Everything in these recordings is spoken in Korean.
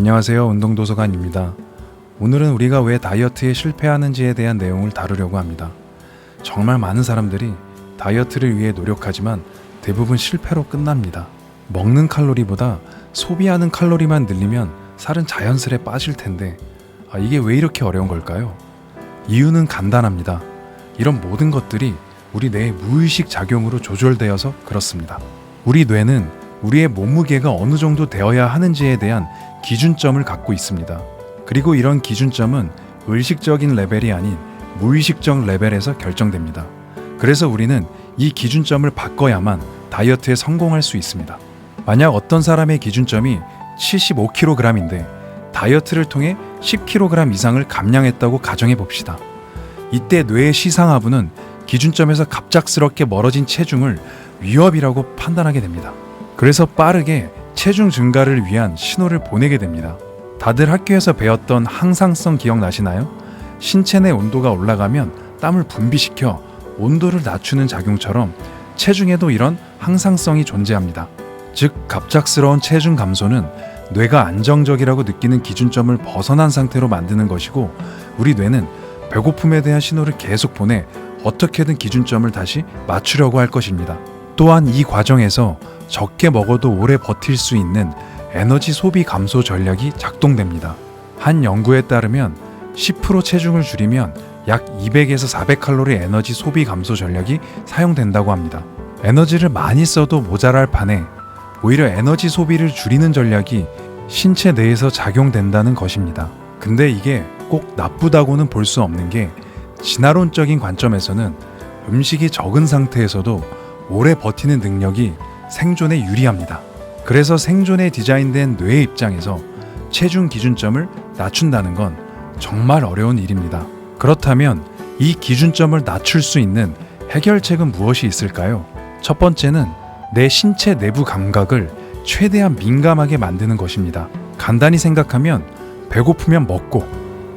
안녕하세요. 운동도서관입니다. 오늘은 우리가 왜 다이어트에 실패하는지에 대한 내용을 다루려고 합니다. 정말 많은 사람들이 다이어트를 위해 노력하지만 대부분 실패로 끝납니다. 먹는 칼로리보다 소비하는 칼로리만 늘리면 살은 자연스레 빠질 텐데 이게 왜 이렇게 어려운 걸까요? 이유는 간단합니다. 이런 모든 것들이 우리 뇌의 무의식 작용으로 조절되어서 그렇습니다. 우리 뇌는 우리의 몸무게가 어느 정도 되어야 하는지에 대한 기준점을 갖고 있습니다. 그리고 이런 기준점은 의식적인 레벨이 아닌 무의식적 레벨에서 결정됩니다. 그래서 우리는 이 기준점을 바꿔야만 다이어트에 성공할 수 있습니다. 만약 어떤 사람의 기준점이 75kg인데 다이어트를 통해 10kg 이상을 감량했다고 가정해 봅시다. 이때 뇌의 시상하부는 기준점에서 갑작스럽게 멀어진 체중을 위협이라고 판단하게 됩니다. 그래서 빠르게 체중 증가를 위한 신호를 보내게 됩니다. 다들 학교에서 배웠던 항상성 기억나시나요? 신체 내 온도가 올라가면 땀을 분비시켜 온도를 낮추는 작용처럼 체중에도 이런 항상성이 존재합니다. 즉, 갑작스러운 체중 감소는 뇌가 안정적이라고 느끼는 기준점을 벗어난 상태로 만드는 것이고, 우리 뇌는 배고픔에 대한 신호를 계속 보내 어떻게든 기준점을 다시 맞추려고 할 것입니다. 또한 이 과정에서 적게 먹어도 오래 버틸 수 있는 에너지 소비 감소 전략이 작동됩니다. 한 연구에 따르면 10% 체중을 줄이면 약 200에서 400칼로리 에너지 소비 감소 전략이 사용된다고 합니다. 에너지를 많이 써도 모자랄 판에 오히려 에너지 소비를 줄이는 전략이 신체 내에서 작용된다는 것입니다. 근데 이게 꼭 나쁘다고는 볼 수 없는 게, 진화론적인 관점에서는 음식이 적은 상태에서도 오래 버티는 능력이 생존에 유리합니다. 그래서 생존에 디자인된 뇌의 입장에서 체중 기준점을 낮춘다는 건 정말 어려운 일입니다. 그렇다면 이 기준점을 낮출 수 있는 해결책은 무엇이 있을까요? 첫 번째는 내 신체 내부 감각을 최대한 민감하게 만드는 것입니다. 간단히 생각하면 배고프면 먹고,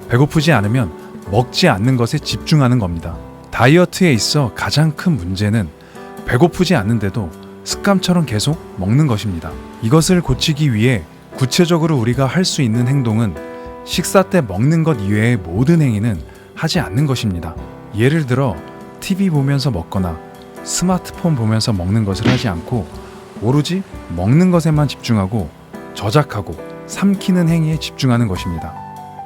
배고프지 않으면 먹지 않는 것에 집중하는 겁니다. 다이어트에 있어 가장 큰 문제는 배고프지 않는데도 습관처럼 계속 먹는 것입니다. 이것을 고치기 위해 구체적으로 우리가 할 수 있는 행동은 식사 때 먹는 것 이외의 모든 행위는 하지 않는 것입니다. 예를 들어 TV 보면서 먹거나 스마트폰 보면서 먹는 것을 하지 않고 오로지 먹는 것에만 집중하고 저작하고 삼키는 행위에 집중하는 것입니다.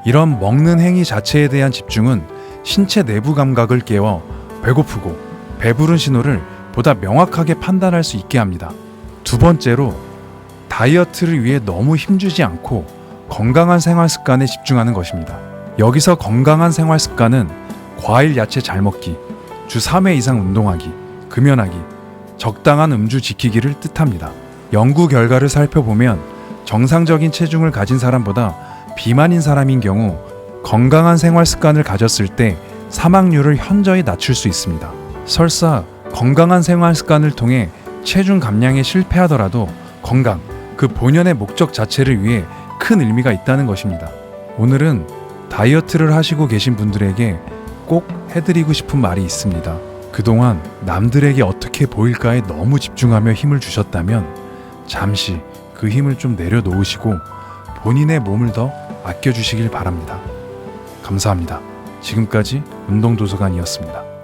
이런 먹는 행위 자체에 대한 집중은 신체 내부 감각을 깨워 배고프고 배부른 신호를 보다 명확하게 판단할 수 있게 합니다. 두 번째로, 다이어트를 위해 너무 힘주지 않고 건강한 생활 습관에 집중하는 것입니다. 여기서 건강한 생활 습관은 과일 야채 잘 먹기, 주 3회 이상 운동하기, 금연하기, 적당한 음주 지키기를 뜻합니다. 연구 결과를 살펴보면 정상적인 체중을 가진 사람보다 비만인 사람인 경우 건강한 생활 습관을 가졌을 때 사망률을 현저히 낮출 수 있습니다. 설사 건강한 생활 습관을 통해 체중 감량에 실패하더라도 건강, 그 본연의 목적 자체를 위해 큰 의미가 있다는 것입니다. 오늘은 다이어트를 하시고 계신 분들에게 꼭 해드리고 싶은 말이 있습니다. 그동안 남들에게 어떻게 보일까에 너무 집중하며 힘을 주셨다면 잠시 그 힘을 좀 내려놓으시고 본인의 몸을 더 아껴주시길 바랍니다. 감사합니다. 지금까지 운동도서관이었습니다.